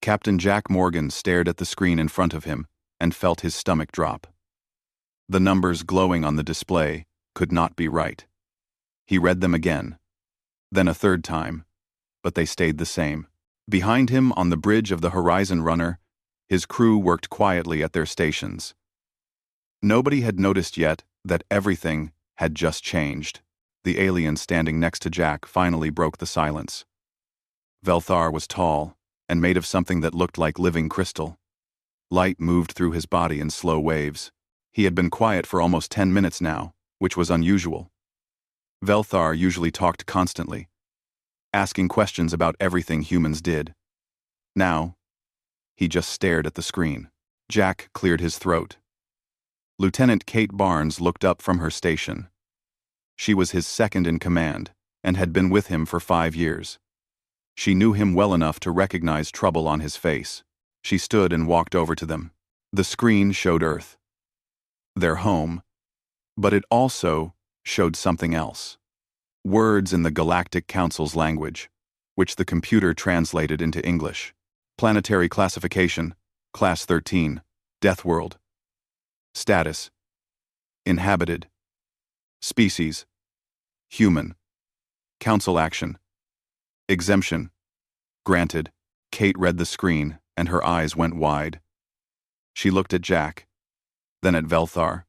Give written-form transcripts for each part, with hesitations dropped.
Captain Jack Morgan stared at the screen in front of him and felt his stomach drop. The numbers glowing on the display could not be right. He read them again, then a third time, but they stayed the same. Behind him, on the bridge of the Horizon Runner, his crew worked quietly at their stations. Nobody had noticed yet that everything had just changed. The alien standing next to Jack finally broke the silence. Velthar was tall and made of something that looked like living crystal. Light moved through his body in slow waves. He had been quiet for almost 10 minutes now, which was unusual. Velthar usually talked constantly, asking questions about everything humans did. Now, he just stared at the screen. Jack cleared his throat. Lieutenant Kate Barnes looked up from her station. She was his second in command and had been with him for 5 years. She knew him well enough to recognize trouble on his face. She stood and walked over to them. The screen showed Earth, their home, but it also showed something else. Words in the Galactic Council's language, which the computer translated into English. Planetary classification, Class 13, Deathworld. Status, inhabited. Species, human. Council action, exemption, granted. Kate read the screen, and her eyes went wide. She looked at Jack, then at Velthar,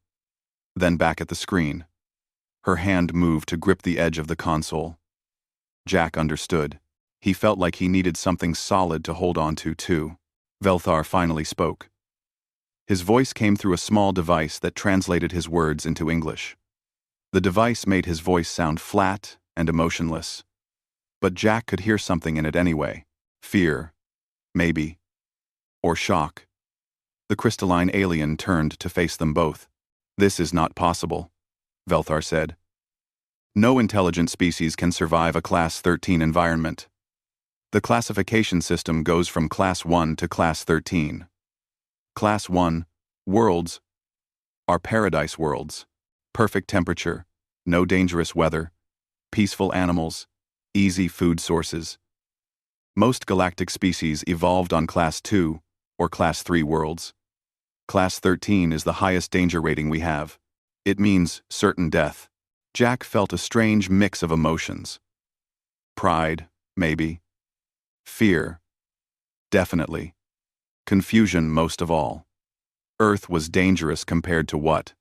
then back at the screen. Her hand moved to grip the edge of the console. Jack understood. He felt like he needed something solid to hold on to, too. Velthar finally spoke. His voice came through a small device that translated his words into English. The device made his voice sound flat and emotionless. But Jack could hear something in it anyway. Fear, maybe, or shock. The crystalline alien turned to face them both. "This is not possible," Velthar said. "No intelligent species can survive a Class 13 environment. The classification system goes from Class 1 to Class 13. Class 1, worlds, are paradise worlds. Perfect temperature, no dangerous weather, peaceful animals, easy food sources. Most galactic species evolved on Class 2 or Class 3 worlds. Class 13 is the highest danger rating we have. It means certain death." Jack felt a strange mix of emotions. Pride, maybe. Fear, definitely. Confusion most of all. Earth was dangerous compared to what?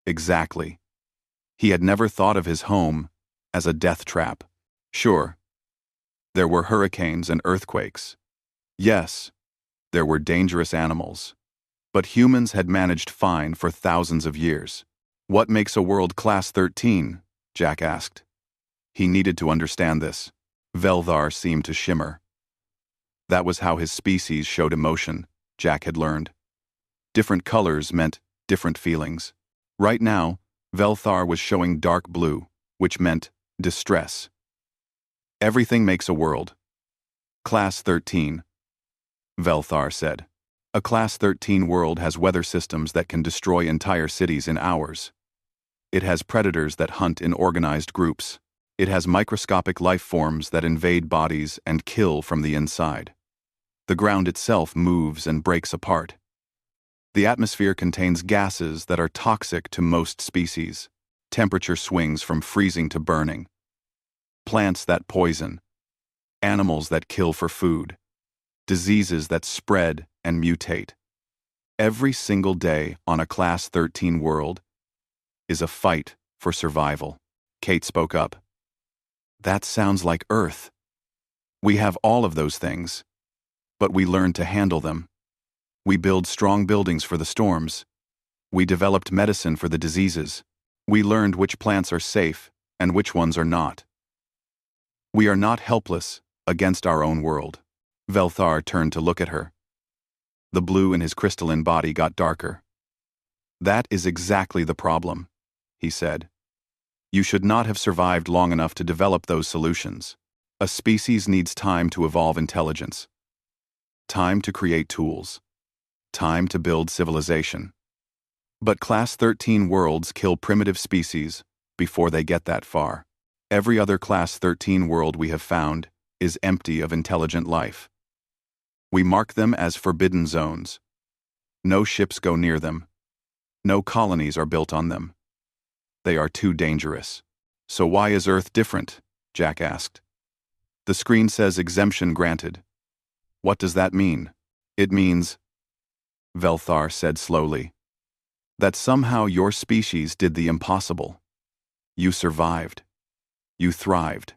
Exactly. He had never thought of his home as a death trap. Sure, there were hurricanes and earthquakes. Yes, there were dangerous animals. But humans had managed fine for thousands of years. "What makes a world Class 13? Jack asked. He needed to understand this. Velthar seemed to shimmer. That was how his species showed emotion, Jack had learned. Different colors meant different feelings. Right now, Velthar was showing dark blue, which meant distress. "Everything makes a world. Class 13, Velthar said. "A Class 13 world has weather systems that can destroy entire cities in hours. It has predators that hunt in organized groups. It has microscopic life forms that invade bodies and kill from the inside. The ground itself moves and breaks apart. The atmosphere contains gases that are toxic to most species. Temperature swings from freezing to burning. Plants that poison. Animals that kill for food. Diseases that spread and mutate. Every single day on a Class 13 world is a fight for survival." Kate spoke up. "That sounds like Earth. We have all of those things, but we learned to handle them. We build strong buildings for the storms. We developed medicine for the diseases. We learned which plants are safe and which ones are not. We are not helpless against our own world." Velthar turned to look at her. The blue in his crystalline body got darker. "That is exactly the problem," he said. "You should not have survived long enough to develop those solutions. A species needs time to evolve intelligence. Time to create tools. Time to build civilization. But Class 13 worlds kill primitive species before they get that far. Every other Class 13 world we have found is empty of intelligent life. We mark them as forbidden zones. No ships go near them. No colonies are built on them. They are too dangerous. So why is Earth different? Jack asked. The screen says exemption granted. What does that mean? It means, Velthar said slowly, that somehow your species did the impossible. You survived. You thrived.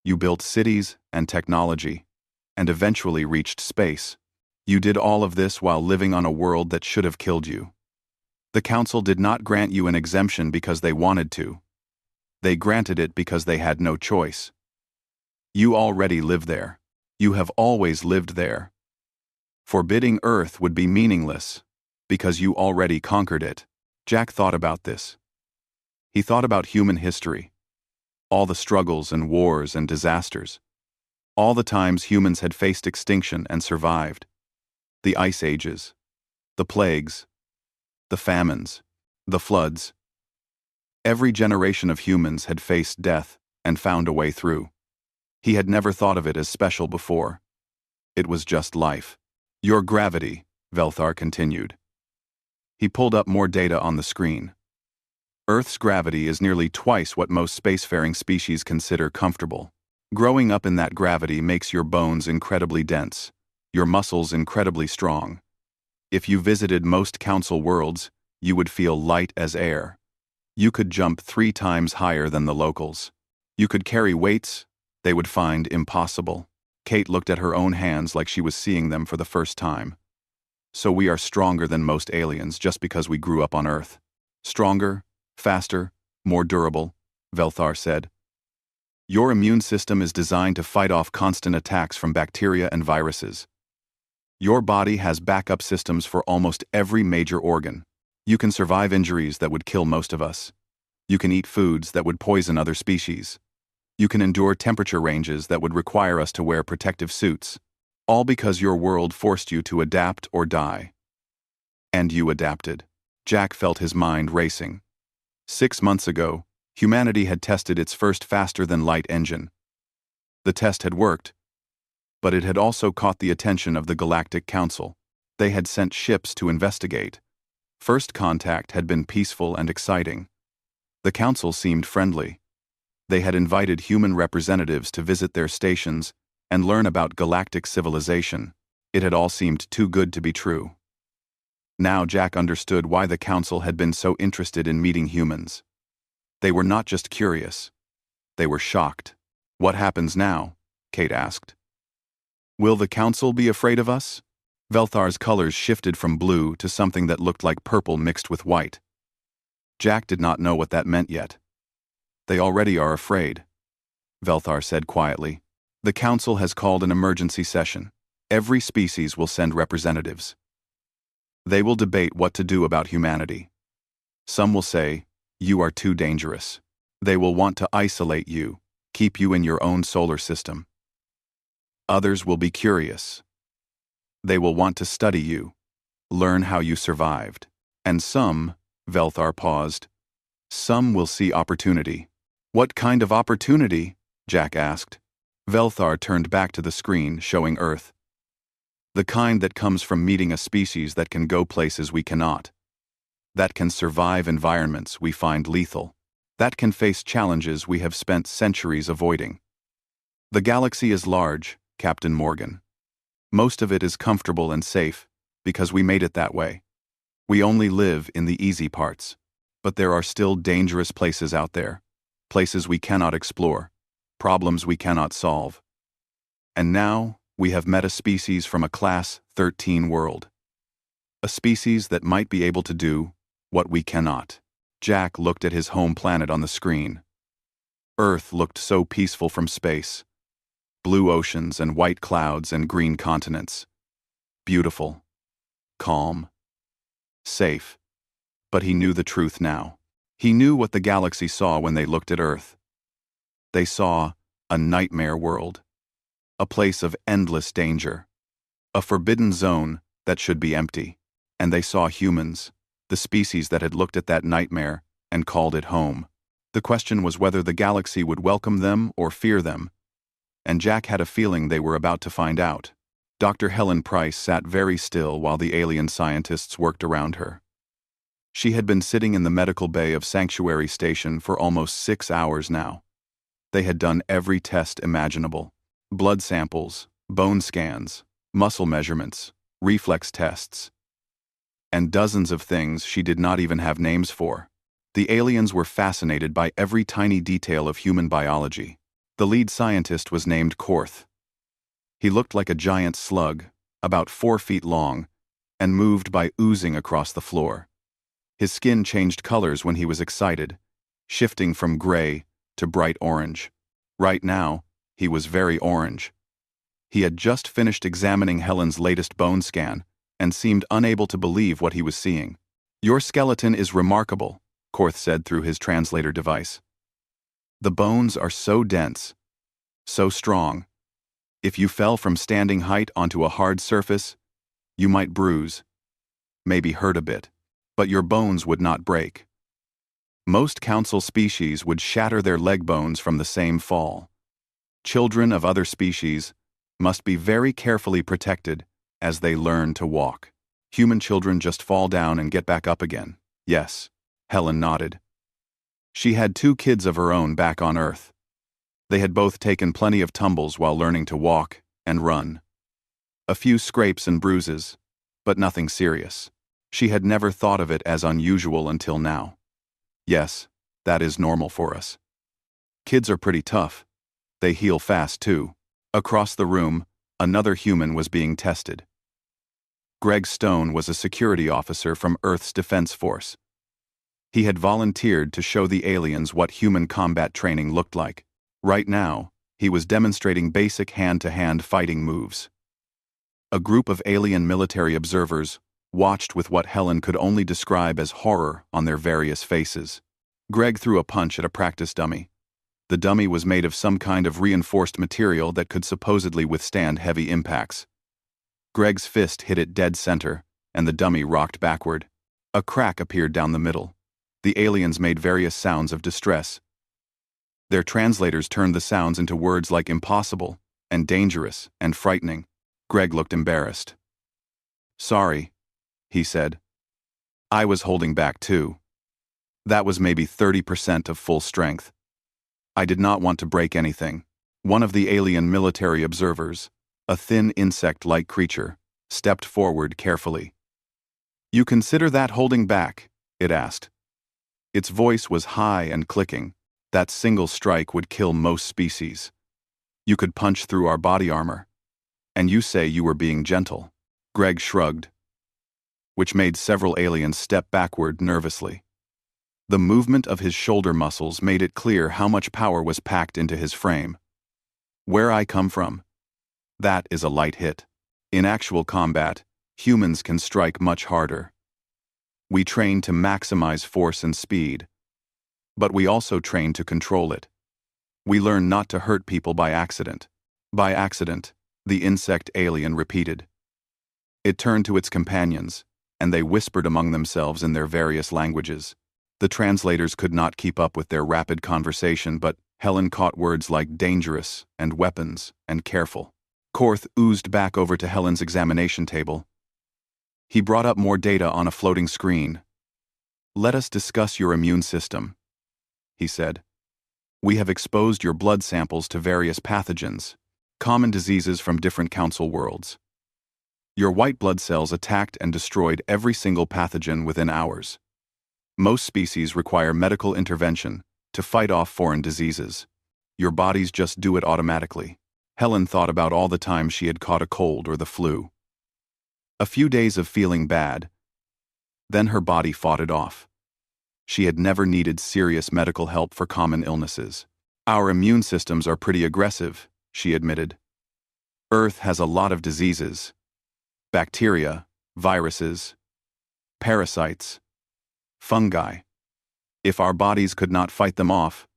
You built cities and technology, and eventually reached space. You did all of this while living on a world that should have killed you. The Council did not grant you an exemption because they wanted to. They granted it because they had no choice. You already live there. You have always lived there. Forbidding Earth would be meaningless, because you already conquered it. Jack thought about this. He thought about human history. All the struggles and wars and disasters. All the times humans had faced extinction and survived. The ice ages. The plagues. The famines. The floods. Every generation of humans had faced death and found a way through. He had never thought of it as special before. It was just life. Your gravity, Velthar continued. He pulled up more data on the screen. Earth's gravity is nearly twice what most spacefaring species consider comfortable. Growing up in that gravity makes your bones incredibly dense, your muscles incredibly strong. If you visited most Council worlds, you would feel light as air. You could jump 3 times higher than the locals. You could carry weights they would find impossible. Kate looked at her own hands like she was seeing them for the first time. So we are stronger than most aliens just because we grew up on Earth. Stronger, faster, more durable, Velthar said. Your immune system is designed to fight off constant attacks from bacteria and viruses. Your body has backup systems for almost every major organ. You can survive injuries that would kill most of us. You can eat foods that would poison other species. You can endure temperature ranges that would require us to wear protective suits, all because your world forced you to adapt or die. And you adapted. Jack felt his mind racing. 6 months ago, humanity had tested its first faster-than-light engine. The test had worked, but it had also caught the attention of the Galactic Council. They had sent ships to investigate. First contact had been peaceful and exciting. The Council seemed friendly. They had invited human representatives to visit their stations and learn about galactic civilization. It had all seemed too good to be true. Now Jack understood why the Council had been so interested in meeting humans. They were not just curious. They were shocked. What happens now? Kate asked. Will the Council be afraid of us? Velthar's colors shifted from blue to something that looked like purple mixed with white. Jack did not know what that meant yet. They already are afraid, Velthar said quietly. The Council has called an emergency session. Every species will send representatives. They will debate what to do about humanity. Some will say, you are too dangerous. They will want to isolate you, keep you in your own solar system. Others will be curious. They will want to study you, learn how you survived. And some, Velthar paused, some will see opportunity. What kind of opportunity? Jack asked. Velthar turned back to the screen, showing Earth. The kind that comes from meeting a species that can go places we cannot. That can survive environments we find lethal. That can face challenges we have spent centuries avoiding. The galaxy is large, Captain Morgan. Most of it is comfortable and safe, because we made it that way. We only live in the easy parts. But there are still dangerous places out there. Places we cannot explore. Problems we cannot solve. And now, we have met a species from a Class 13 world. A species that might be able to do what we cannot. Jack looked at his home planet on the screen. Earth looked so peaceful from space. Blue oceans and white clouds and green continents. Beautiful. Calm. Safe. But he knew the truth now. He knew what the galaxy saw when they looked at Earth. They saw a nightmare world. A place of endless danger. A forbidden zone that should be empty. And they saw humans, the species that had looked at that nightmare and called it home. The question was whether the galaxy would welcome them or fear them. And Jack had a feeling they were about to find out. Dr. Helen Price sat very still while the alien scientists worked around her. She had been sitting in the medical bay of Sanctuary Station for almost 6 hours now. They had done every test imaginable. Blood samples, bone scans, muscle measurements, reflex tests, and dozens of things she did not even have names for. The aliens were fascinated by every tiny detail of human biology. The lead scientist was named Korth. He looked like a giant slug, about 4 feet long, and moved by oozing across the floor. His skin changed colors when he was excited, shifting from gray to bright orange. Right now, he was very orange. He had just finished examining Helen's latest bone scan and seemed unable to believe what he was seeing. "Your skeleton is remarkable," Korth said through his translator device. "The bones are so dense, so strong. If you fell from standing height onto a hard surface, you might bruise, maybe hurt a bit, but your bones would not break. Most council species would shatter their leg bones from the same fall. Children of other species must be very carefully protected as they learn to walk. Human children just fall down and get back up again." "Yes," Helen nodded. She had 2 kids of her own back on Earth. They had both taken plenty of tumbles while learning to walk and run. A few scrapes and bruises, but nothing serious. She had never thought of it as unusual until now. "Yes, that is normal for us. Kids are pretty tough. They heal fast, too." Across the room, another human was being tested. Greg Stone was a security officer from Earth's Defense Force. He had volunteered to show the aliens what human combat training looked like. Right now, he was demonstrating basic hand-to-hand fighting moves. A group of alien military observers watched with what Helen could only describe as horror on their various faces. Greg threw a punch at a practice dummy. The dummy was made of some kind of reinforced material that could supposedly withstand heavy impacts. Greg's fist hit it dead center, and the dummy rocked backward. A crack appeared down the middle. The aliens made various sounds of distress. Their translators turned the sounds into words like impossible, and dangerous, and frightening. Greg looked embarrassed. "Sorry," he said. "I was holding back too. That was maybe 30% of full strength. I did not want to break anything." One of the alien military observers, a thin insect-like creature, stepped forward carefully. "You consider that holding back?" it asked. Its voice was high and clicking. "That single strike would kill most species. You could punch through our body armor. And you say you were being gentle." Greg shrugged, which made several aliens step backward nervously. The movement of his shoulder muscles made it clear how much power was packed into his frame. "Where I come from, that is a light hit. In actual combat, humans can strike much harder. We train to maximize force and speed, but we also train to control it. We learn not to hurt people by accident." "By accident," the insect alien repeated. It turned to its companions, and they whispered among themselves in their various languages. The translators could not keep up with their rapid conversation, but Helen caught words like dangerous and weapons and careful. Korth oozed back over to Helen's examination table. He brought up more data on a floating screen. "Let us discuss your immune system," he said. "We have exposed your blood samples to various pathogens, common diseases from different council worlds. Your white blood cells attacked and destroyed every single pathogen within hours. Most species require medical intervention to fight off foreign diseases. Your bodies just do it automatically." Helen thought about all the times she had caught a cold or the flu. A few days of feeling bad, then her body fought it off. She had never needed serious medical help for common illnesses. "Our immune systems are pretty aggressive," she admitted. "Earth has a lot of diseases. Bacteria, viruses, parasites, fungi. If our bodies could not fight them off,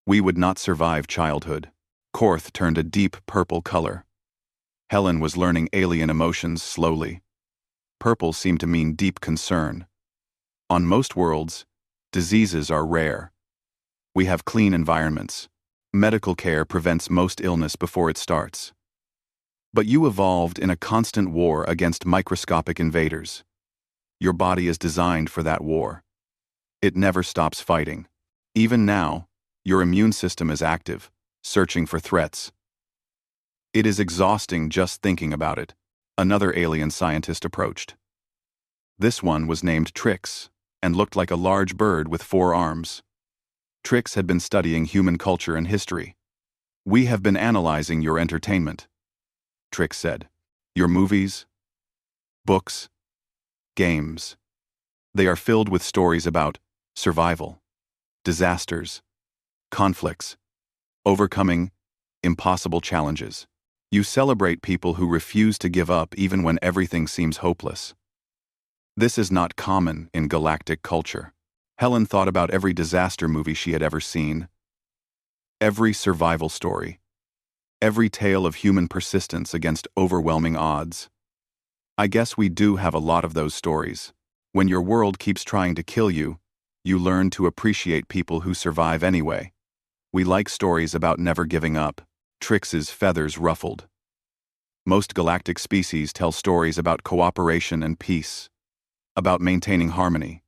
we would not survive childhood." Korth turned a deep purple color. Helen was learning alien emotions slowly. Purple seemed to mean deep concern. On most worlds, diseases are rare. We have clean environments. Medical care prevents most illness before it starts. But you evolved in a constant war against microscopic invaders. Your body is designed for that war. It never stops fighting. Even now, your immune system is active, searching for threats. It is exhausting just thinking about it. Another alien scientist approached. This one was named Trix, and looked like a large bird with 4 arms. Trix had been studying human culture and history. "We have been analyzing your entertainment," Trix said. "Your movies, books, games. They are filled with stories about survival, disasters, conflicts, overcoming impossible challenges. You celebrate people who refuse to give up even when everything seems hopeless. This is not common in galactic culture." Helen thought about every disaster movie she had ever seen, every survival story, every tale of human persistence against overwhelming odds. "I guess we do have a lot of those stories. When your world keeps trying to kill you, you learn to appreciate people who survive anyway. We like stories about never giving up." Trix's feathers ruffled. "Most galactic species tell stories about cooperation and peace, about maintaining harmony,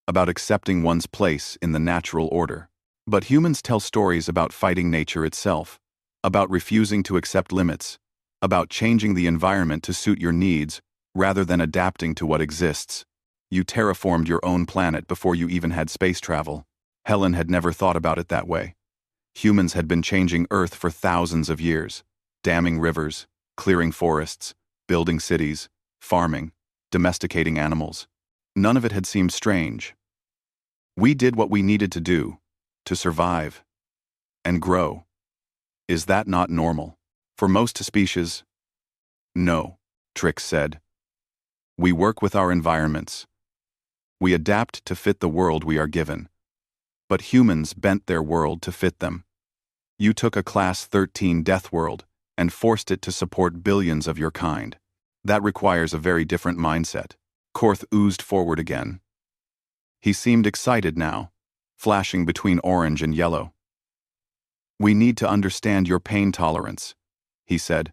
about accepting one's place in the natural order. But humans tell stories about fighting nature itself, about refusing to accept limits, about changing the environment to suit your needs rather than adapting to what exists. You terraformed your own planet before you even had space travel." Helen had never thought about it that way. Humans had been changing Earth for thousands of years, damming rivers, clearing forests, building cities, farming, domesticating animals. None of it had seemed strange. We did what we needed to do, to survive and grow. Is that not normal? For most species? No, Trix said. We work with our environments. We adapt to fit the world we are given. But humans bent their world to fit them. You took a Class 13 Deathworld and forced it to support billions of your kind. That requires a very different mindset. Korth oozed forward again. He seemed excited now, flashing between orange and yellow. "We need to understand your pain tolerance," he said.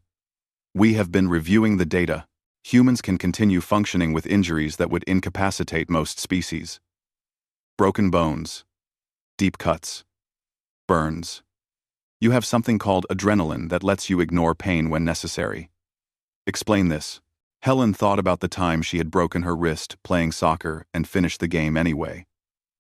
"We have been reviewing the data. Humans can continue functioning with injuries that would incapacitate most species. Broken bones, deep cuts, burns. You have something called adrenaline that lets you ignore pain when necessary. Explain this." Helen thought about the time she had broken her wrist playing soccer and finished the game anyway.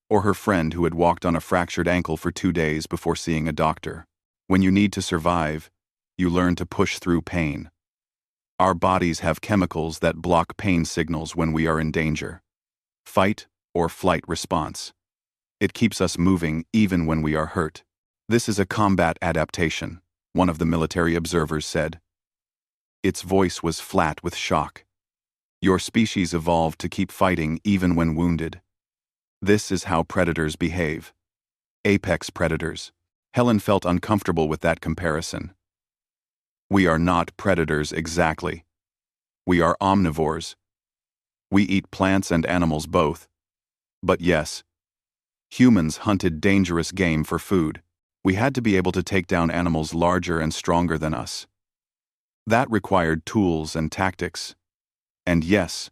Or her friend who had walked on a fractured ankle for 2 days before seeing a doctor. When you need to survive, you learn to push through pain. Our bodies have chemicals that block pain signals when we are in danger. Fight or flight response. It keeps us moving even when we are hurt. "This is a combat adaptation," one of the military observers said. Its voice was flat with shock. "Your species evolved to keep fighting even when wounded. This is how predators behave. Apex predators." Helen felt uncomfortable with that comparison. "We are not predators exactly. We are omnivores. We eat plants and animals both. But yes, humans hunted dangerous game for food. We had to be able to take down animals larger and stronger than us. That required tools and tactics. And yes,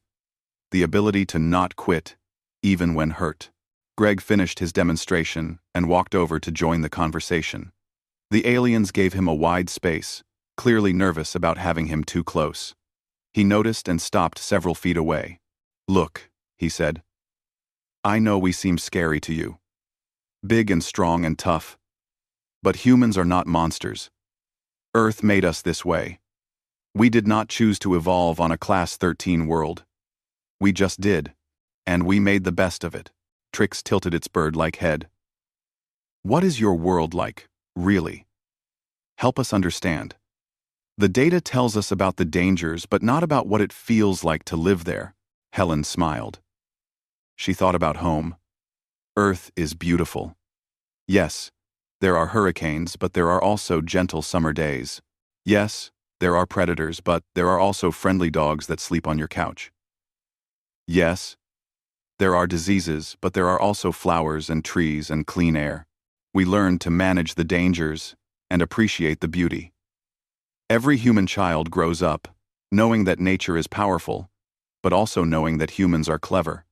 the ability to not quit, even when hurt." Greg finished his demonstration and walked over to join the conversation. The aliens gave him a wide space, clearly nervous about having him too close. He noticed and stopped several feet away. "Look," he said. "I know we seem scary to you. Big and strong and tough. But humans are not monsters. Earth made us this way. We did not choose to evolve on a Class 13 world. We just did. And we made the best of it." Trix tilted its bird-like head. "What is your world like, really? Help us understand. The data tells us about the dangers, but not about what it feels like to live there." Helen smiled. She thought about home. Earth is beautiful. Yes, there are hurricanes, but there are also gentle summer days. Yes, there are predators, but there are also friendly dogs that sleep on your couch. Yes, there are diseases, but there are also flowers and trees and clean air. We learn to manage the dangers and appreciate the beauty. Every human child grows up, knowing that nature is powerful, but also knowing that humans are clever.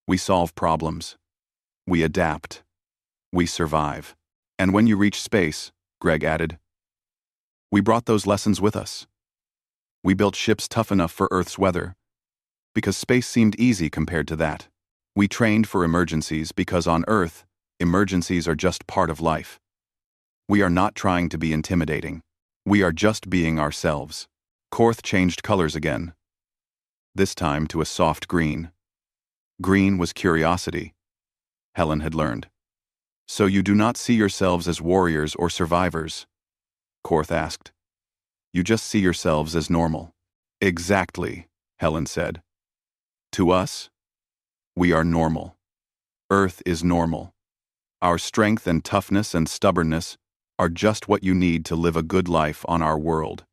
We solve problems. We adapt. We survive. And when you reach space, Greg added, we brought those lessons with us. We built ships tough enough for Earth's weather, because space seemed easy compared to that. We trained for emergencies because on Earth, emergencies are just part of life. We are not trying to be intimidating. We are just being ourselves. Korth changed colors again, this time to a soft green. Green was curiosity, Helen had learned. So you do not see yourselves as warriors or survivors? Korth asked. You just see yourselves as normal. Exactly, Helen said. To us, we are normal. Earth is normal. Our strength and toughness and stubbornness are just what you need to live a good life on our world.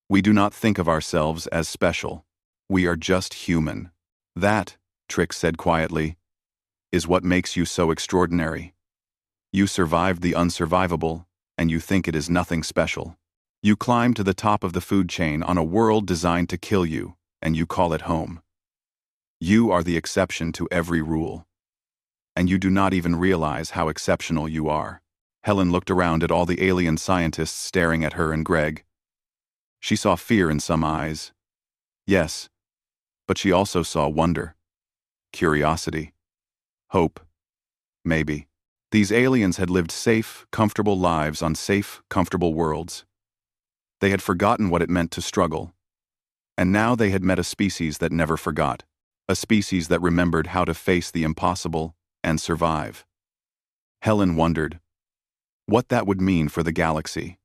We do not think of ourselves as special. We are just human. That, Trix said quietly, is what makes you so extraordinary. You survived the unsurvivable, and you think it is nothing special. You climb to the top of the food chain on a world designed to kill you, and you call it home. You are the exception to every rule. And you do not even realize how exceptional you are. Helen looked around at all the alien scientists staring at her and Greg. She saw fear in some eyes. Yes, but she also saw wonder, curiosity, hope. Maybe. These aliens had lived safe, comfortable lives on safe, comfortable worlds. They had forgotten what it meant to struggle. And now they had met a species that never forgot, a species that remembered how to face the impossible and survive. Helen wondered what that would mean for the galaxy.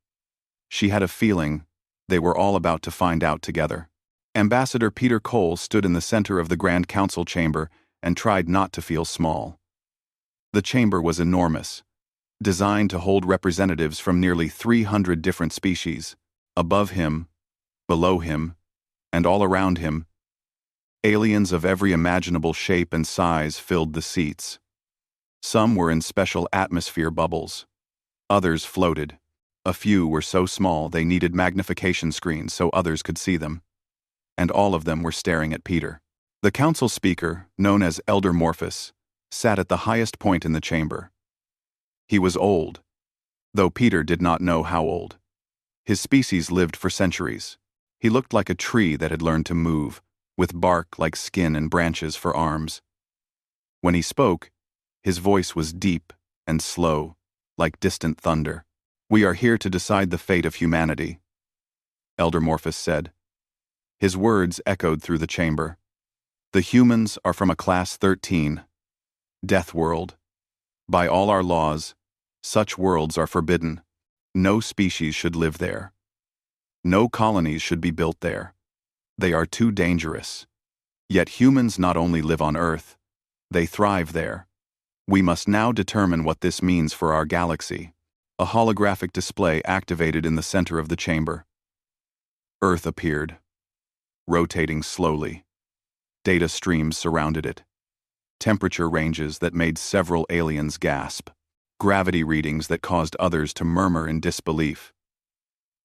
She had a feeling they were all about to find out together. Ambassador Peter Cole stood in the center of the Grand Council chamber and tried not to feel small. The chamber was enormous, designed to hold representatives from nearly 300 different species. Above him, below him, and all around him, aliens of every imaginable shape and size filled the seats. Some were in special atmosphere bubbles. Others floated. A few were so small they needed magnification screens so others could see them. And all of them were staring at Peter. The council speaker, known as Elder Morphus, sat at the highest point in the chamber. He was old, though Peter did not know how old. His species lived for centuries. He looked like a tree that had learned to move, with bark like skin and branches for arms. When he spoke, his voice was deep and slow, like distant thunder. We are here to decide the fate of humanity, Elder Morphus said. His words echoed through the chamber. The humans are from a class 13, Deathworld. By all our laws, such worlds are forbidden. No species should live there. No colonies should be built there. They are too dangerous. Yet humans not only live on Earth, they thrive there. We must now determine what this means for our galaxy. A holographic display activated in the center of the chamber. Earth appeared, rotating slowly. Data streams surrounded it. Temperature ranges that made several aliens gasp. Gravity readings that caused others to murmur in disbelief.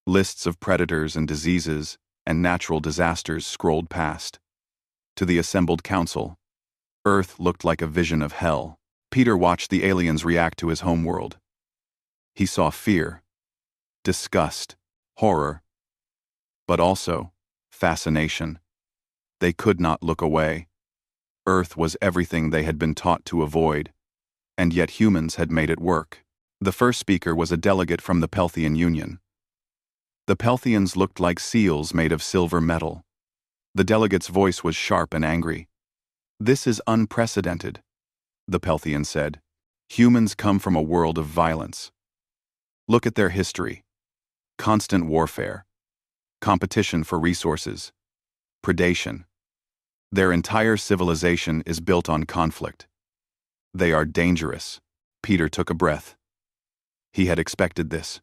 Lists of predators and diseases and natural disasters scrolled past. To the assembled council, Earth looked like a vision of hell. Peter watched the aliens react to his homeworld. He saw fear, disgust, horror, but also fascination. They could not look away. Earth was everything they had been taught to avoid, and yet humans had made it work. The first speaker was a delegate from the Pelthian Union. The Pelthians looked like seals made of silver metal. The delegate's voice was sharp and angry. This is unprecedented, the Pelthian said. Humans come from a world of violence. Look at their history. Constant warfare. Competition for resources. Predation. Their entire civilization is built on conflict. They are dangerous. Peter took a breath. He had expected this.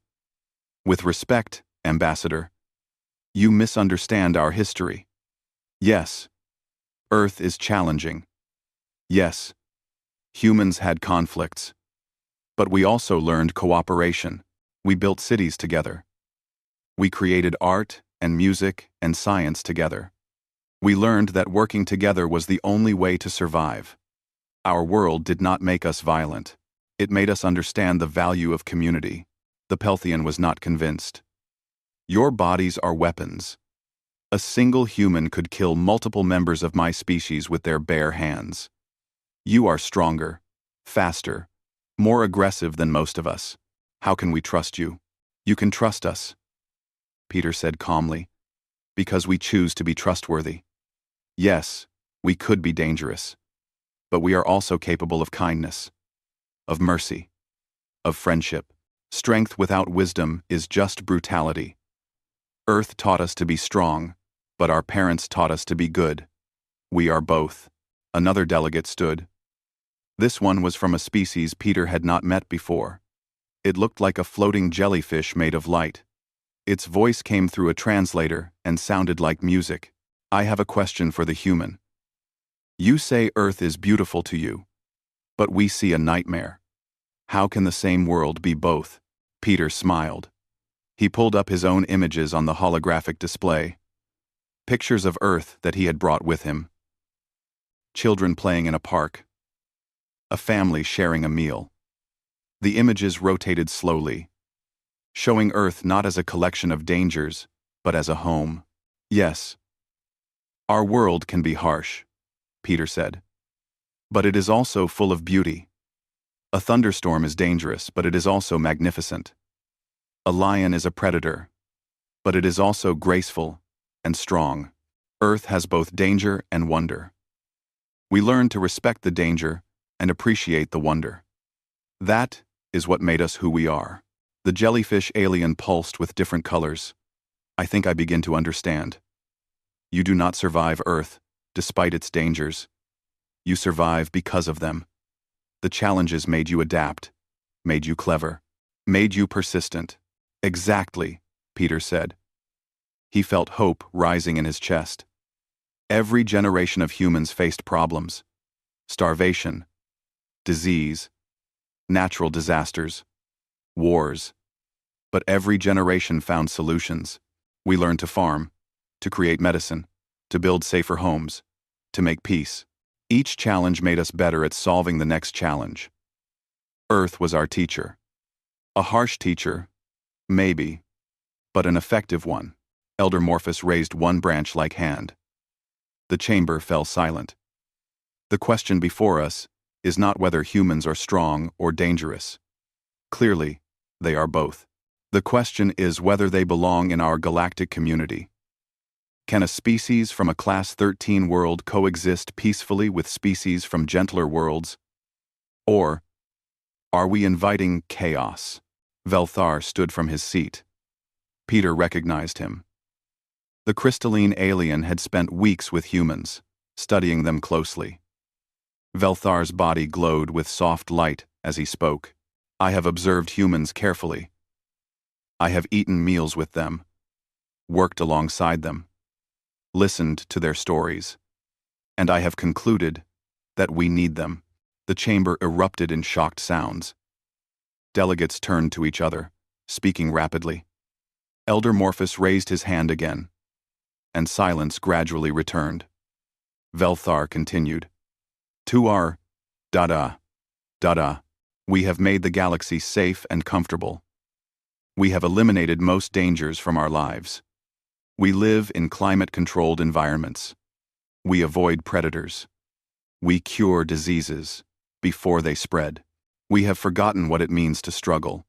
With respect, Ambassador, you misunderstand our history. Yes, Earth is challenging. Yes, humans had conflicts. But we also learned cooperation. We built cities together. We created art and music and science together. We learned that working together was the only way to survive. Our world did not make us violent. It made us understand the value of community. The Pelthian was not convinced. Your bodies are weapons. A single human could kill multiple members of my species with their bare hands. You are stronger, faster, more aggressive than most of us. How can we trust you? You can trust us, Peter said calmly, because we choose to be trustworthy. Yes, we could be dangerous, but we are also capable of kindness, of mercy, of friendship. Strength without wisdom is just brutality. Earth taught us to be strong, but our parents taught us to be good. We are both. Another delegate stood. This one was from a species Peter had not met before. It looked like a floating jellyfish made of light. Its voice came through a translator and sounded like music. I have a question for the human. You say Earth is beautiful to you, but we see a nightmare. How can the same world be both? Peter smiled. He pulled up his own images on the holographic display. Pictures of Earth that he had brought with him. Children playing in a park. A family sharing a meal. The images rotated slowly, showing Earth not as a collection of dangers, but as a home. Yes, our world can be harsh, Peter said. But it is also full of beauty. A thunderstorm is dangerous, but it is also magnificent. A lion is a predator, but it is also graceful and strong. Earth has both danger and wonder. We learn to respect the danger and appreciate the wonder. That is what made us who we are. The jellyfish alien pulsed with different colors. I think I begin to understand. You do not survive Earth, despite its dangers. You survive because of them. The challenges made you adapt, made you clever, made you persistent. Exactly, Peter said. He felt hope rising in his chest. Every generation of humans faced problems. Starvation, disease, natural disasters, wars. But every generation found solutions. We learned to farm, to create medicine, to build safer homes, to make peace. Each challenge made us better at solving the next challenge. Earth was our teacher. A harsh teacher, maybe, but an effective one. Elder Morphus raised one branch-like hand. The chamber fell silent. The question before us is not whether humans are strong or dangerous. Clearly, they are both. The question is whether they belong in our galactic community. Can a species from a Class 13 world coexist peacefully with species from gentler worlds? Or are we inviting chaos? Velthar stood from his seat. Peter recognized him. The crystalline alien had spent weeks with humans, studying them closely. Velthar's body glowed with soft light as he spoke. I have observed humans carefully. I have eaten meals with them, worked alongside them, listened to their stories, and I have concluded that we need them. The chamber erupted in shocked sounds. Delegates turned to each other, speaking rapidly. Elder Morphus raised his hand again, and silence gradually returned. Velthar continued. To our Dada, we have made the galaxy safe and comfortable. We have eliminated most dangers from our lives. We live in climate-controlled environments. We avoid predators. We cure diseases before they spread. We have forgotten what it means to struggle.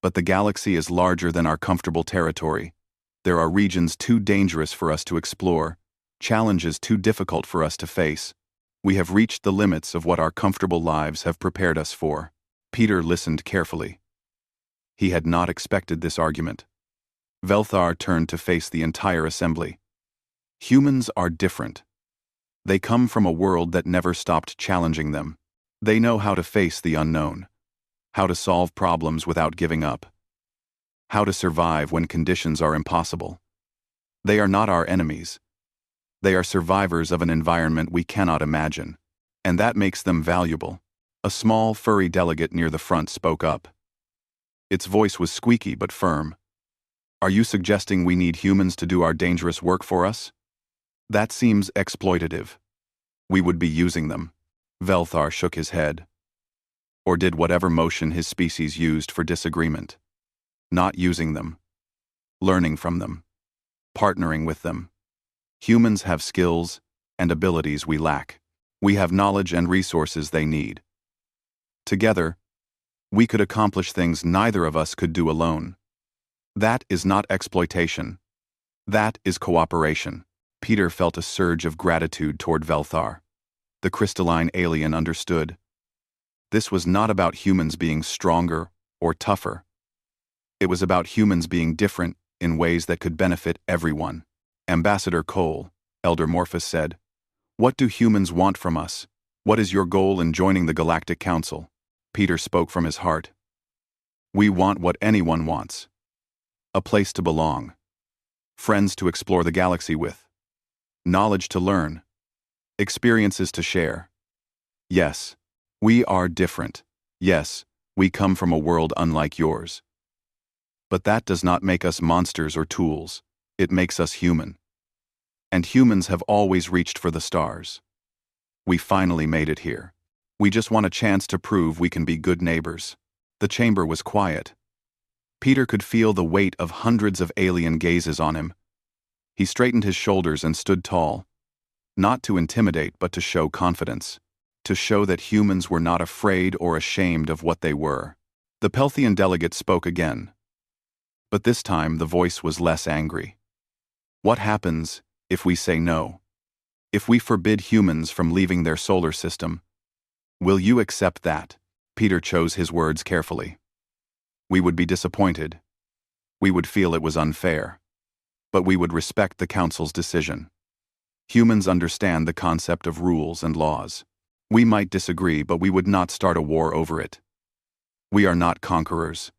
But the galaxy is larger than our comfortable territory. There are regions too dangerous for us to explore, challenges too difficult for us to face. We have reached the limits of what our comfortable lives have prepared us for. Peter listened carefully. He had not expected this argument. Velthar turned to face the entire assembly. Humans are different. They come from a world that never stopped challenging them. They know how to face the unknown, how to solve problems without giving up, how to survive when conditions are impossible. They are not our enemies. They are survivors of an environment we cannot imagine, and that makes them valuable. A small, furry delegate near the front spoke up. Its voice was squeaky but firm. Are you suggesting we need humans to do our dangerous work for us? That seems exploitative. We would be using them. Velthar shook his head. Or did whatever motion his species used for disagreement. Not using them. Learning from them. Partnering with them. Humans have skills and abilities we lack. We have knowledge and resources they need. Together, we could accomplish things neither of us could do alone. That is not exploitation. That is cooperation. Peter felt a surge of gratitude toward Velthar. The crystalline alien understood. This was not about humans being stronger or tougher. It was about humans being different in ways that could benefit everyone. Ambassador Cole, Elder Morphus said, "What do humans want from us? What is your goal in joining the Galactic Council?" Peter spoke from his heart. "We want what anyone wants. A place to belong. Friends to explore the galaxy with. Knowledge to learn. Experiences to share. Yes, we are different. Yes, we come from a world unlike yours. But that does not make us monsters or tools. It makes us human. And humans have always reached for the stars. We finally made it here. We just want a chance to prove we can be good neighbors." The chamber was quiet. Peter could feel the weight of hundreds of alien gazes on him. He straightened his shoulders and stood tall. Not to intimidate, but to show confidence. To show that humans were not afraid or ashamed of what they were. The Pelthian delegate spoke again. But this time the voice was less angry. "What happens if we say no? If we forbid humans from leaving their solar system? Will you accept that?" Peter chose his words carefully. "We would be disappointed. We would feel it was unfair. But we would respect the Council's decision. Humans understand the concept of rules and laws. We might disagree, but we would not start a war over it. We are not conquerors.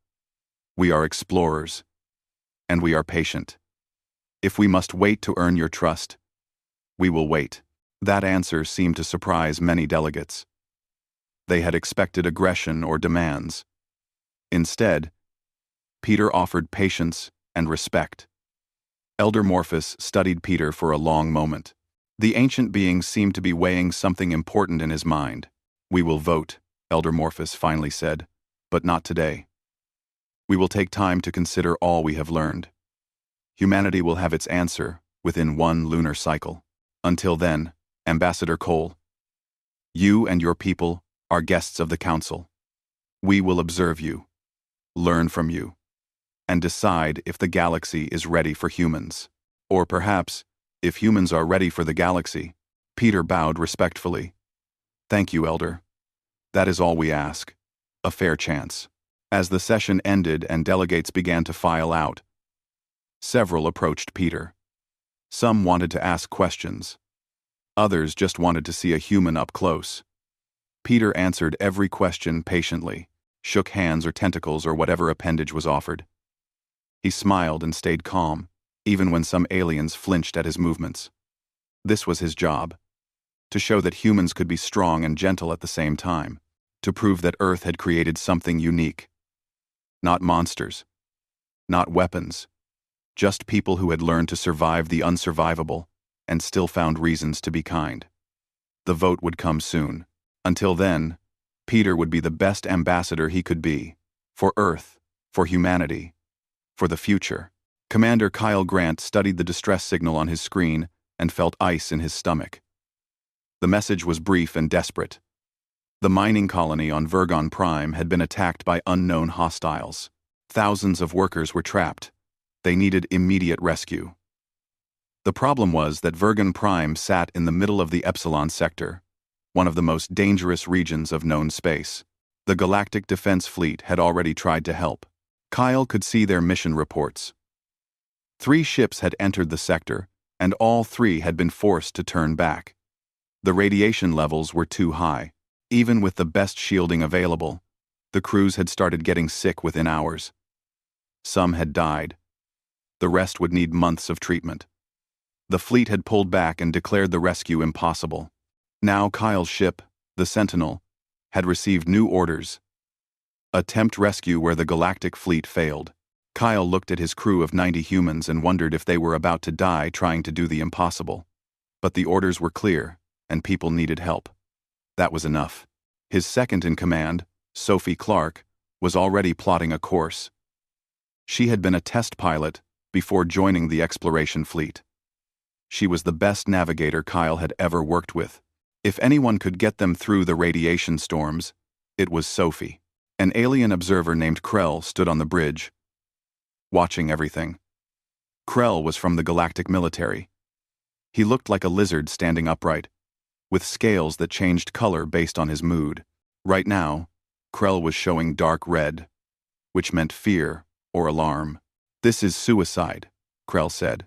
We are explorers. And we are patient. If we must wait to earn your trust, we will wait." That answer seemed to surprise many delegates. They had expected aggression or demands. Instead, Peter offered patience and respect. Elder Morphus studied Peter for a long moment. The ancient being seemed to be weighing something important in his mind. "We will vote," Elder Morphus finally said, "but not today. We will take time to consider all we have learned. Humanity will have its answer within one lunar cycle. Until then, Ambassador Cole, you and your people are guests of the Council. We will observe you, learn from you, and decide if the galaxy is ready for humans. Or perhaps, if humans are ready for the galaxy." Peter bowed respectfully. "Thank you, Elder. That is all we ask. A fair chance." As the session ended and delegates began to file out, several approached Peter. Some wanted to ask questions. Others just wanted to see a human up close. Peter answered every question patiently, shook hands or tentacles or whatever appendage was offered. He smiled and stayed calm, even when some aliens flinched at his movements. This was his job. To show that humans could be strong and gentle at the same time. To prove that Earth had created something unique. Not monsters. Not weapons. Just people who had learned to survive the unsurvivable and still found reasons to be kind. The vote would come soon. Until then, Peter would be the best ambassador he could be. For Earth, for humanity, for the future. Commander Kyle Grant studied the distress signal on his screen and felt ice in his stomach. The message was brief and desperate. The mining colony on Vergon Prime had been attacked by unknown hostiles. Thousands of workers were trapped. They needed immediate rescue. The problem was that Vergon Prime sat in the middle of the Epsilon sector, one of the most dangerous regions of known space. The Galactic Defense Fleet had already tried to help. Kyle could see their mission reports. 3 ships had entered the sector, and all 3 had been forced to turn back. The radiation levels were too high. Even with the best shielding available, the crews had started getting sick within hours. Some had died. The rest would need months of treatment. The fleet had pulled back and declared the rescue impossible. Now Kyle's ship, the Sentinel, had received new orders. Attempt rescue where the Galactic fleet failed. Kyle looked at his crew of 90 humans and wondered if they were about to die trying to do the impossible. But the orders were clear, and people needed help. That was enough. His second-in-command, Sophie Clark, was already plotting a course. She had been a test pilot before joining the exploration fleet. She was the best navigator Kyle had ever worked with. If anyone could get them through the radiation storms, it was Sophie. An alien observer named Krell stood on the bridge, watching everything. Krell was from the Galactic military. He looked like a lizard standing upright, with scales that changed color based on his mood. Right now, Krell was showing dark red, which meant fear or alarm. "This is suicide," Krell said.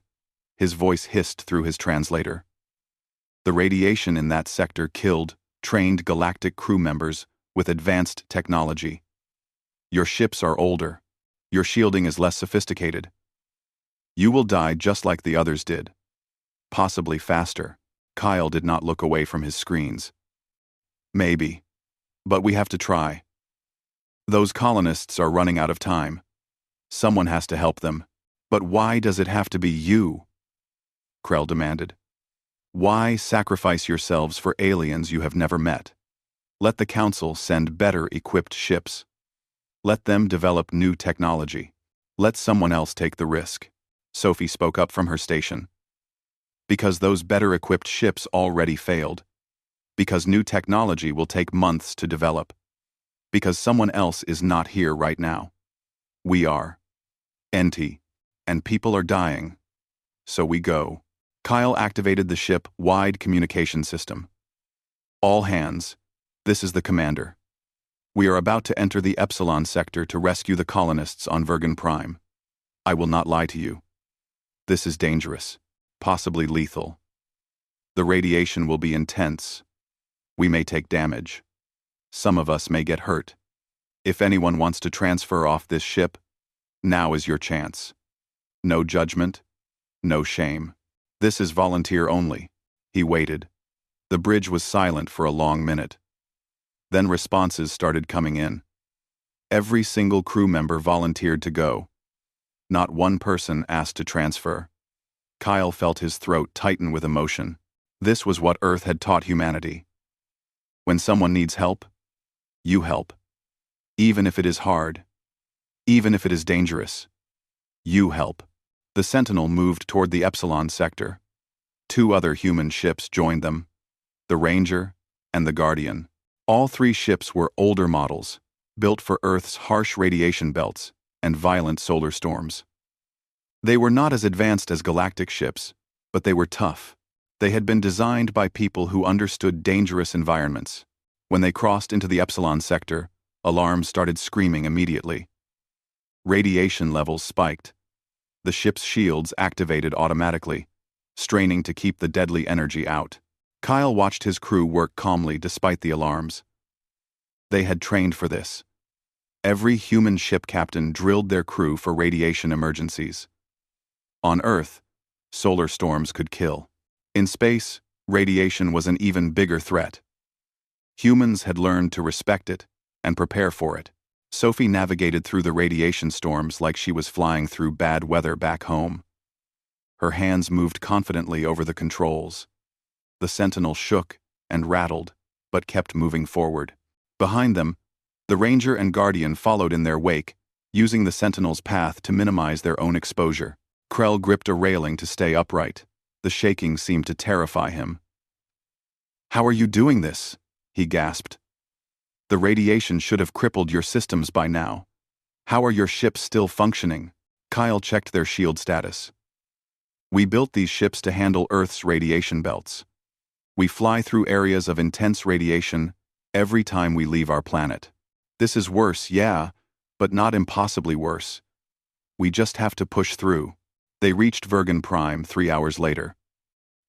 His voice hissed through his translator. The radiation in that sector killed trained galactic crew members with advanced technology. Your ships are older. Your shielding is less sophisticated. You will die just like the others did. Possibly faster. Kyle did not look away from his screens. Maybe. But we have to try. Those colonists are running out of time. Someone has to help them. But why does it have to be you? Krell demanded. Why sacrifice yourselves for aliens you have never met? Let the Council send better equipped ships. Let them develop new technology. Let someone else take the risk. Sophie spoke up from her station. Because those better equipped ships already failed. Because new technology will take months to develop. Because someone else is not here right now. We are. NT. And people are dying. So we go. Kyle activated the ship-wide communication system. All hands. This is the commander. We are about to enter the Epsilon sector to rescue the colonists on Virgin Prime. I will not lie to you. This is dangerous, possibly lethal. The radiation will be intense. We may take damage. Some of us may get hurt. If anyone wants to transfer off this ship, now is your chance. No judgment, no shame. This is volunteer only. He waited. The bridge was silent for a long minute. Then responses started coming in. Every single crew member volunteered to go. Not one person asked to transfer. Kyle felt his throat tighten with emotion. This was what Earth had taught humanity. When someone needs help, you help. Even if it is hard. Even if it is dangerous. You help. The Sentinel moved toward the Epsilon sector. 2 other human ships joined them. The Ranger and the Guardian. All 3 ships were older models, built for Earth's harsh radiation belts and violent solar storms. They were not as advanced as galactic ships, but they were tough. They had been designed by people who understood dangerous environments. When they crossed into the Epsilon sector, alarms started screaming immediately. Radiation levels spiked. The ship's shields activated automatically, straining to keep the deadly energy out. Kyle watched his crew work calmly despite the alarms. They had trained for this. Every human ship captain drilled their crew for radiation emergencies. On Earth, solar storms could kill. In space, radiation was an even bigger threat. Humans had learned to respect it and prepare for it. Sophie navigated through the radiation storms like she was flying through bad weather back home. Her hands moved confidently over the controls. The Sentinel shook and rattled, but kept moving forward. Behind them, the Ranger and Guardian followed in their wake, using the Sentinel's path to minimize their own exposure. Krell gripped a railing to stay upright. The shaking seemed to terrify him. "How are you doing this?" he gasped. "The radiation should have crippled your systems by now. How are your ships still functioning?" Kyle checked their shield status. "We built these ships to handle Earth's radiation belts. We fly through areas of intense radiation every time we leave our planet. This is worse, yeah, but not impossibly worse. We just have to push through." They reached Virgin Prime 3 hours later.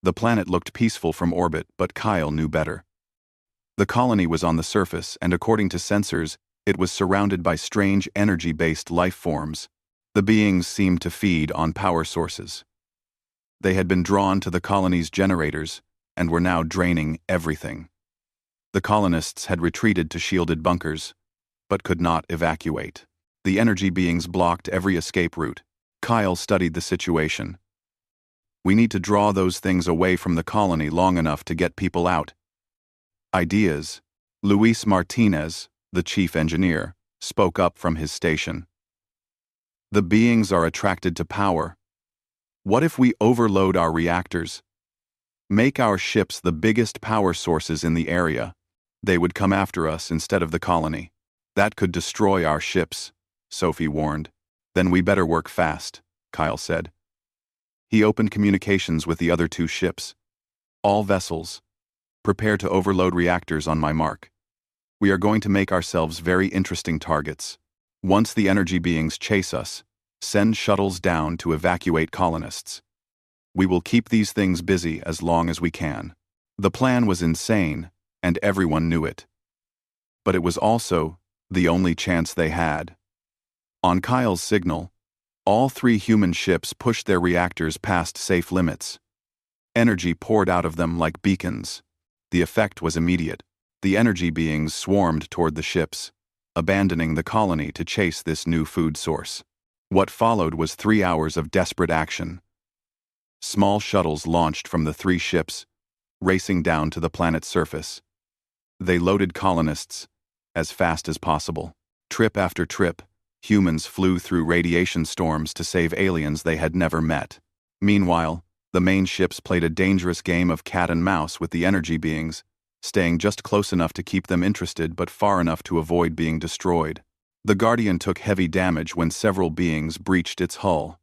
The planet looked peaceful from orbit, but Kyle knew better. The colony was on the surface, and according to sensors, it was surrounded by strange energy-based life forms. The beings seemed to feed on power sources. They had been drawn to the colony's generators and were now draining everything. The colonists had retreated to shielded bunkers, but could not evacuate. The energy beings blocked every escape route. Kyle studied the situation. We need to draw those things away from the colony long enough to get people out. Ideas. Luis Martinez, the chief engineer, spoke up from his station. The beings are attracted to power. What if we overload our reactors? Make our ships the biggest power sources in the area. They would come after us instead of the colony. That could destroy our ships, Sophie warned. Then we better work fast, Kyle said. He opened communications with the other two ships. All vessels, prepare to overload reactors on my mark. We are going to make ourselves very interesting targets. Once the energy beings chase us, send shuttles down to evacuate colonists. We will keep these things busy as long as we can. The plan was insane, and everyone knew it. But it was also the only chance they had. On Kyle's signal, all 3 human ships pushed their reactors past safe limits. Energy poured out of them like beacons. The effect was immediate. The energy beings swarmed toward the ships, abandoning the colony to chase this new food source. What followed was 3 hours of desperate action. Small shuttles launched from the 3 ships, racing down to the planet's surface. They loaded colonists as fast as possible. Trip after trip, humans flew through radiation storms to save aliens they had never met. Meanwhile, the main ships played a dangerous game of cat and mouse with the energy beings, staying just close enough to keep them interested but far enough to avoid being destroyed. The Guardian took heavy damage when several beings breached its hull.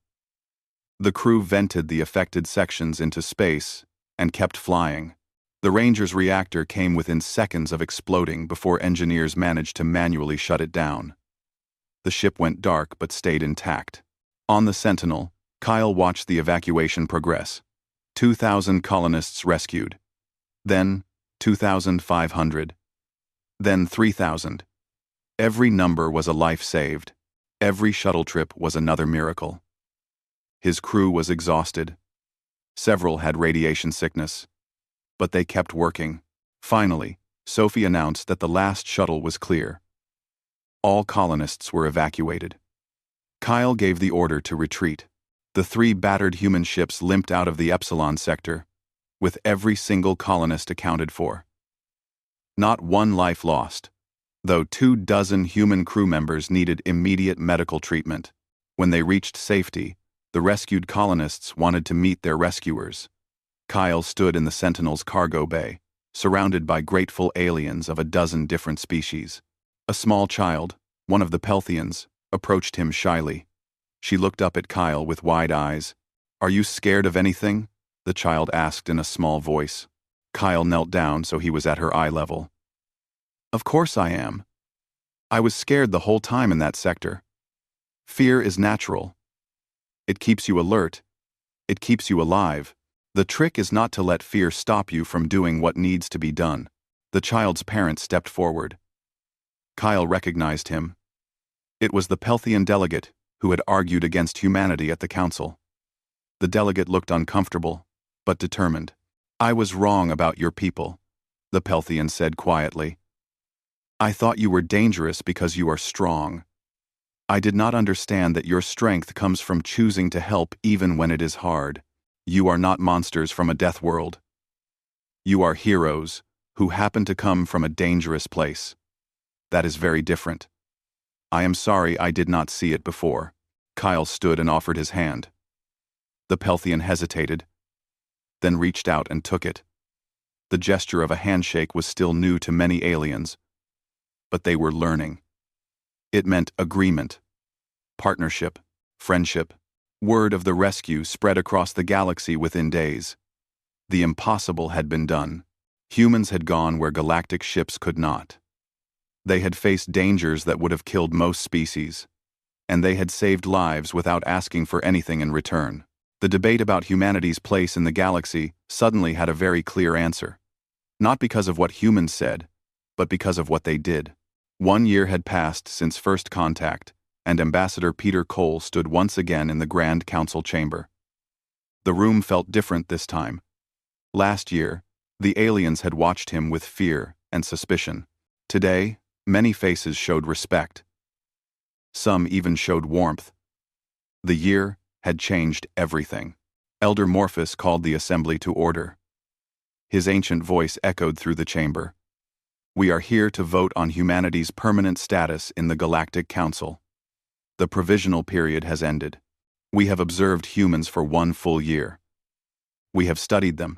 The crew vented the affected sections into space and kept flying. The Ranger's reactor came within seconds of exploding before engineers managed to manually shut it down. The ship went dark but stayed intact. On the Sentinel, Kyle watched the evacuation progress. 2,000 colonists rescued. Then 2,500. Then 3,000. Every number was a life saved. Every shuttle trip was another miracle. His crew was exhausted. Several had radiation sickness. But they kept working. Finally, Sophie announced that the last shuttle was clear. All colonists were evacuated. Kyle gave the order to retreat. The 3 battered human ships limped out of the Epsilon sector, with every single colonist accounted for. Not one life lost, though 24 human crew members needed immediate medical treatment. When they reached safety, the rescued colonists wanted to meet their rescuers. Kyle stood in the Sentinel's cargo bay, surrounded by grateful aliens of a dozen different species. A small child, one of the Pelthians, approached him shyly. She looked up at Kyle with wide eyes. "Are you scared of anything?" the child asked in a small voice. Kyle knelt down so he was at her eye level. "Of course I am. I was scared the whole time in that sector. Fear is natural. It keeps you alert. It keeps you alive. The trick is not to let fear stop you from doing what needs to be done." The child's parent stepped forward. Kyle recognized him. It was the Pelthian delegate who had argued against humanity at the council. The delegate looked uncomfortable, but determined. "I was wrong about your people," the Pelthian said quietly. "I thought you were dangerous because you are strong. I did not understand that your strength comes from choosing to help even when it is hard. You are not monsters from a death world. You are heroes who happen to come from a dangerous place. That is very different. I am sorry I did not see it before." Kyle stood and offered his hand. The Pelthian hesitated, then reached out and took it. The gesture of a handshake was still new to many aliens, but they were learning. It meant agreement, partnership, friendship. Word of the rescue spread across the galaxy within days. The impossible had been done. Humans had gone where galactic ships could not. They had faced dangers that would have killed most species, and they had saved lives without asking for anything in return. The debate about humanity's place in the galaxy suddenly had a very clear answer. Not because of what humans said, but because of what they did. 1 year had passed since first contact, and Ambassador Peter Cole stood once again in the Grand Council chamber. The room felt different this time. Last year, the aliens had watched him with fear and suspicion. Today, many faces showed respect. Some even showed warmth. The year had changed everything. Elder Morphus called the assembly to order. His ancient voice echoed through the chamber. We are here to vote on humanity's permanent status in the Galactic Council. The provisional period has ended. We have observed humans for 1 full year. We have studied them,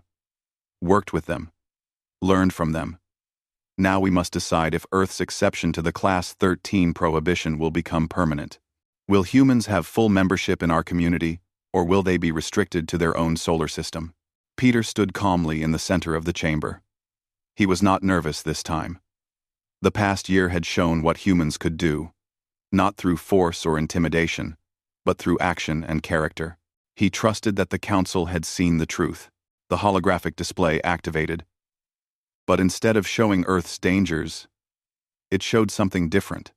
worked with them, learned from them. Now we must decide if Earth's exception to the Class 13 prohibition will become permanent. Will humans have full membership in our community, or will they be restricted to their own solar system? Peter stood calmly in the center of the chamber. He was not nervous this time. The past year had shown what humans could do, not through force or intimidation, but through action and character. He trusted that the council had seen the truth. The holographic display activated. But instead of showing Earth's dangers, it showed something different.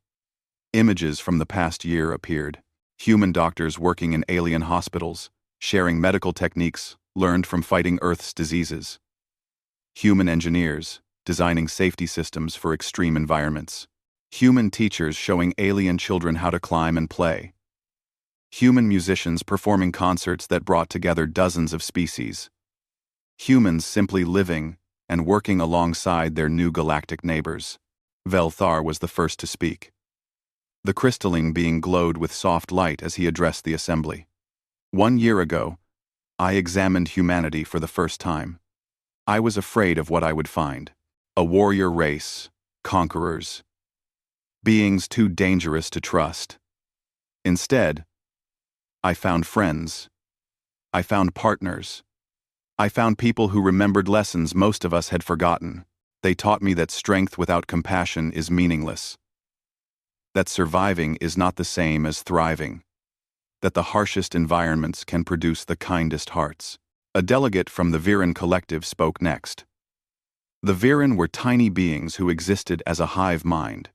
Images from the past year appeared. Human doctors working in alien hospitals, sharing medical techniques learned from fighting Earth's diseases. Human engineers, designing safety systems for extreme environments. Human teachers showing alien children how to climb and play. Human musicians performing concerts that brought together dozens of species. Humans simply living and working alongside their new galactic neighbors. Velthar was the first to speak. The crystalline being glowed with soft light as he addressed the assembly. 1 year ago, I examined humanity for the first time. I was afraid of what I would find. A warrior race, conquerors, beings too dangerous to trust. Instead, I found friends. I found partners. I found people who remembered lessons most of us had forgotten. They taught me that strength without compassion is meaningless. That surviving is not the same as thriving. That the harshest environments can produce the kindest hearts. A delegate from the Viren collective spoke next. The Viren were tiny beings who existed as a hive mind.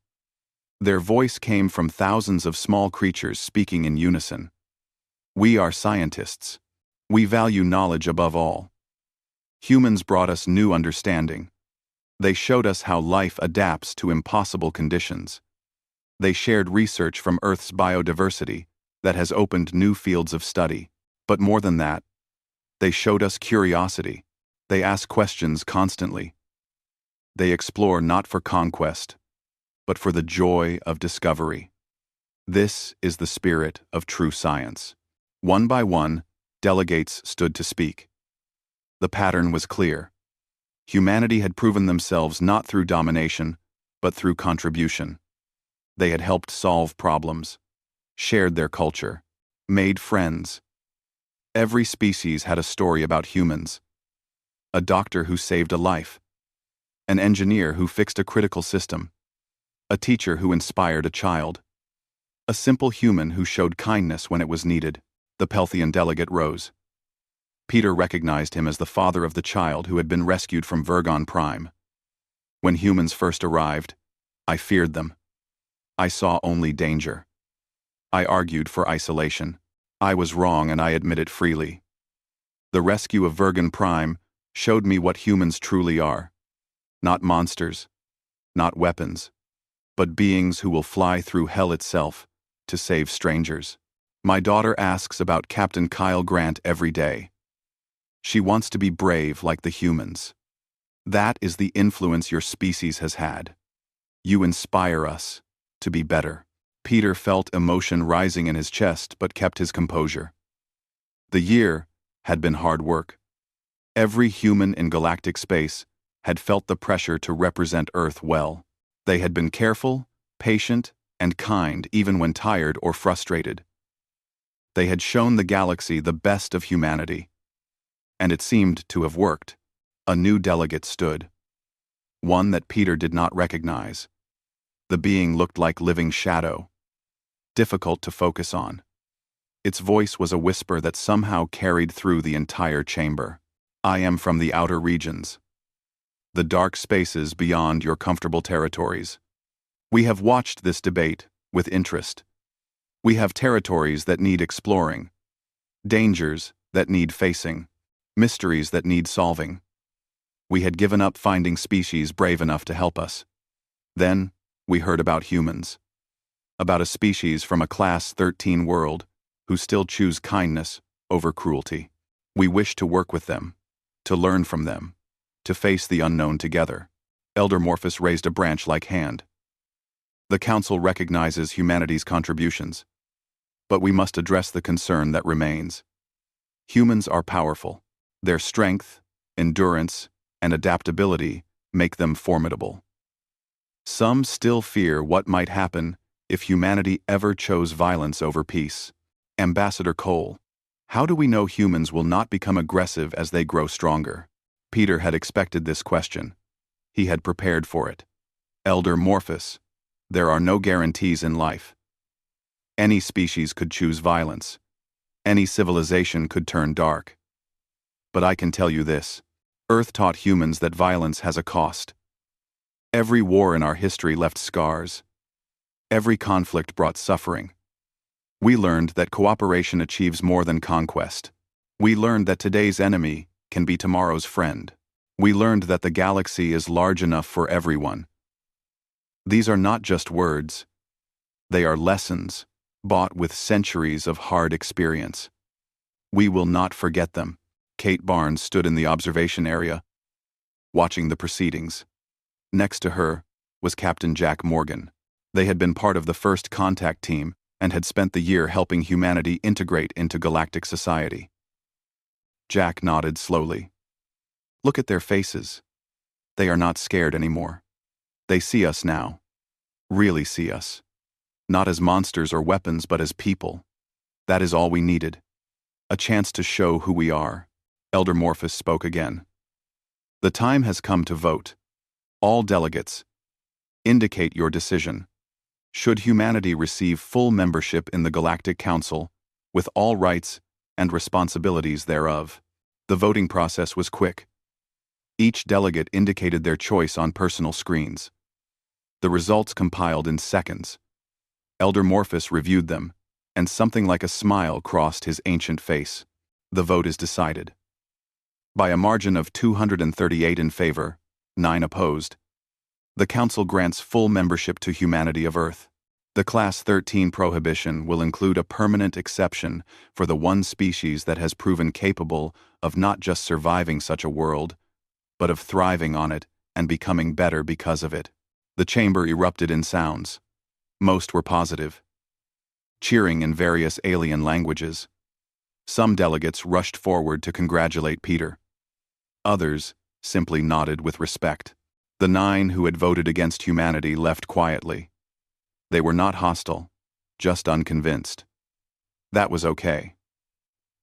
Their voice came from thousands of small creatures speaking in unison. We are scientists. We value knowledge above all. Humans brought us new understanding. They showed us how life adapts to impossible conditions. They shared research from Earth's biodiversity that has opened new fields of study. But more than that, they showed us curiosity. They ask questions constantly. They explore not for conquest, but for the joy of discovery. This is the spirit of true science. One by one, delegates stood to speak. The pattern was clear. Humanity had proven themselves not through domination, but through contribution. They had helped solve problems, shared their culture, made friends. Every species had a story about humans. A doctor who saved a life. An engineer who fixed a critical system. A teacher who inspired a child. A simple human who showed kindness when it was needed. The Pelthian delegate rose. Peter recognized him as the father of the child who had been rescued from Virgon Prime. When humans first arrived, I feared them. I saw only danger. I argued for isolation. I was wrong and I admit it freely. The rescue of Virgon Prime showed me what humans truly are. Not monsters, not weapons, but beings who will fly through hell itself to save strangers. My daughter asks about Captain Kyle Grant every day. She wants to be brave like the humans. That is the influence your species has had. You inspire us to be better. Peter felt emotion rising in his chest but kept his composure. The year had been hard work. Every human in galactic space had felt the pressure to represent Earth well. They had been careful, patient, and kind even when tired or frustrated. They had shown the galaxy the best of humanity. And it seemed to have worked. A new delegate stood. One that Peter did not recognize. The being looked like living shadow. Difficult to focus on. Its voice was a whisper that somehow carried through the entire chamber. I am from the outer regions. The dark spaces beyond your comfortable territories. We have watched this debate with interest. We have territories that need exploring. Dangers that need facing. Mysteries that need solving. We had given up finding species brave enough to help us. Then, we heard about humans. about a species from a Class 13 world who still choose kindness over cruelty. We wish to work with them, to learn from them, to face the unknown together. Elder Morphus raised a branch-like hand. The Council recognizes humanity's contributions, but we must address the concern that remains. Humans are powerful. Their strength, endurance, and adaptability make them formidable. Some still fear what might happen if humanity ever chose violence over peace. Ambassador Cole, how do we know humans will not become aggressive as they grow stronger? Peter had expected this question. He had prepared for it. Elder Morphus, there are no guarantees in life. Any species could choose violence. Any civilization could turn dark. But I can tell you this. Earth taught humans that violence has a cost. Every war in our history left scars. Every conflict brought suffering. We learned that cooperation achieves more than conquest. We learned that today's enemy can be tomorrow's friend. We learned that the galaxy is large enough for everyone. These are not just words. They are lessons, bought with centuries of hard experience. We will not forget them. Kate Barnes stood in the observation area, watching the proceedings. Next to her was Captain Jack Morgan. They had been part of the first contact team and had spent the year helping humanity integrate into galactic society. Jack nodded slowly. Look at their faces. They are not scared anymore. They see us now. Really see us. Not as monsters or weapons, but as people. That is all we needed. A chance to show who we are. Elder Morphus spoke again. The time has come to vote. All delegates, indicate your decision. Should humanity receive full membership in the Galactic Council, with all rights and responsibilities thereof? The voting process was quick. Each delegate indicated their choice on personal screens. The results compiled in seconds. Elder Morphus reviewed them, and something like a smile crossed his ancient face. The vote is decided. By a margin of 238 in favor, 9 opposed, the Council grants full membership to humanity of Earth. The Class 13 prohibition will include a permanent exception for the one species that has proven capable of not just surviving such a world, but of thriving on it and becoming better because of it. The chamber erupted in sounds. Most were positive, cheering in various alien languages. Some delegates rushed forward to congratulate Peter. Others simply nodded with respect. The 9 who had voted against humanity left quietly. They were not hostile, just unconvinced. That was okay.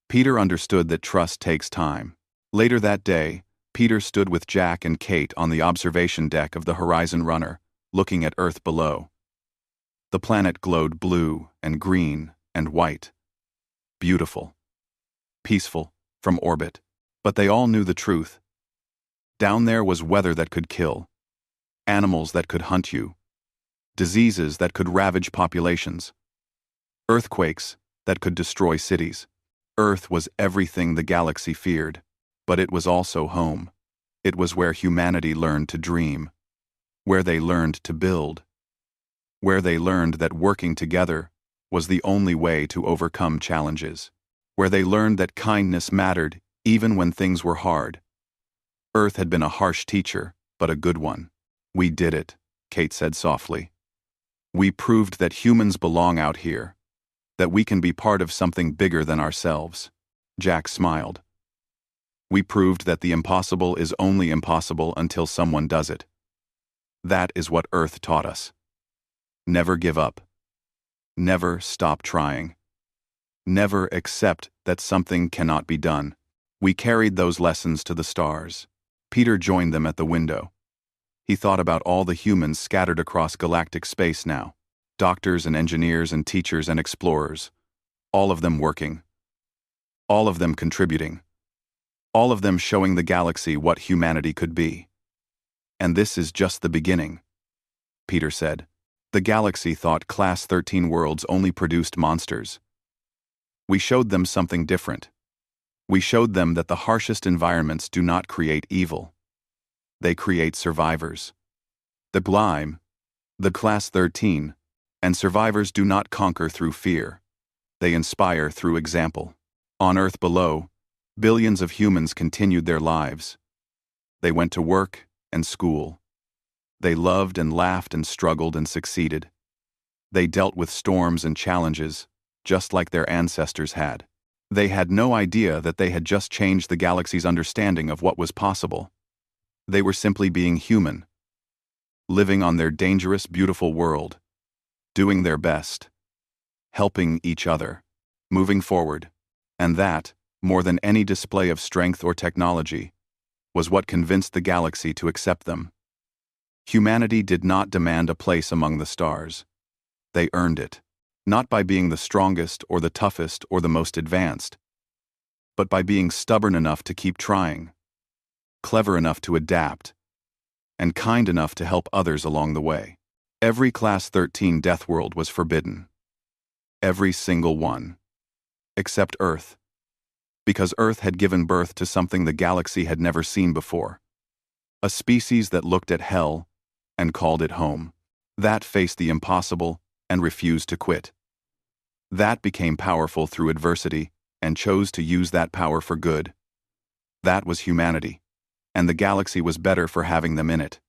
Peter understood that trust takes time. Later that day, Peter stood with Jack and Kate on the observation deck of the Horizon Runner, looking at Earth below. The planet glowed blue and green and white. Beautiful. Peaceful, from orbit. But they all knew the truth. Down there was weather that could kill, animals that could hunt you, diseases that could ravage populations, earthquakes that could destroy cities. Earth was everything the galaxy feared, but it was also home. It was where humanity learned to dream, where they learned to build, where they learned that working together was the only way to overcome challenges, where they learned that kindness mattered even when things were hard. Earth had been a harsh teacher, but a good one. We did it, Kate said softly. We proved that humans belong out here, that we can be part of something bigger than ourselves. Jack smiled. We proved that the impossible is only impossible until someone does it. That is what Earth taught us. Never give up. Never stop trying. Never accept that something cannot be done. We carried those lessons to the stars. Peter joined them at the window. He thought about all the humans scattered across galactic space now. Doctors and engineers and teachers and explorers. All of them working. All of them contributing. All of them showing the galaxy what humanity could be. And this is just the beginning, Peter said. The galaxy thought Class 13 worlds only produced monsters. We showed them something different. We showed them that the harshest environments do not create evil. They create survivors. The Gleim, the Class 13, And survivors do not conquer through fear. They inspire through example. On Earth below, billions of humans continued their lives. They went to work and school. They loved and laughed and struggled and succeeded. They dealt with storms and challenges, just like their ancestors had. They had no idea that they had just changed the galaxy's understanding of what was possible. They were simply being human, living on their dangerous, beautiful world, doing their best, helping each other, moving forward. And that, more than any display of strength or technology, was what convinced the galaxy to accept them. Humanity did not demand a place among the stars. They earned it, not by being the strongest or the toughest or the most advanced, but by being stubborn enough to keep trying, clever enough to adapt, and kind enough to help others along the way. Every Class 13 Deathworld was forbidden. Every single one. Except Earth. Because Earth had given birth to something the galaxy had never seen before. A species that looked at hell and called it home. That faced the impossible and refused to quit. That became powerful through adversity and chose to use that power for good. That was humanity, and the galaxy was better for having them in it.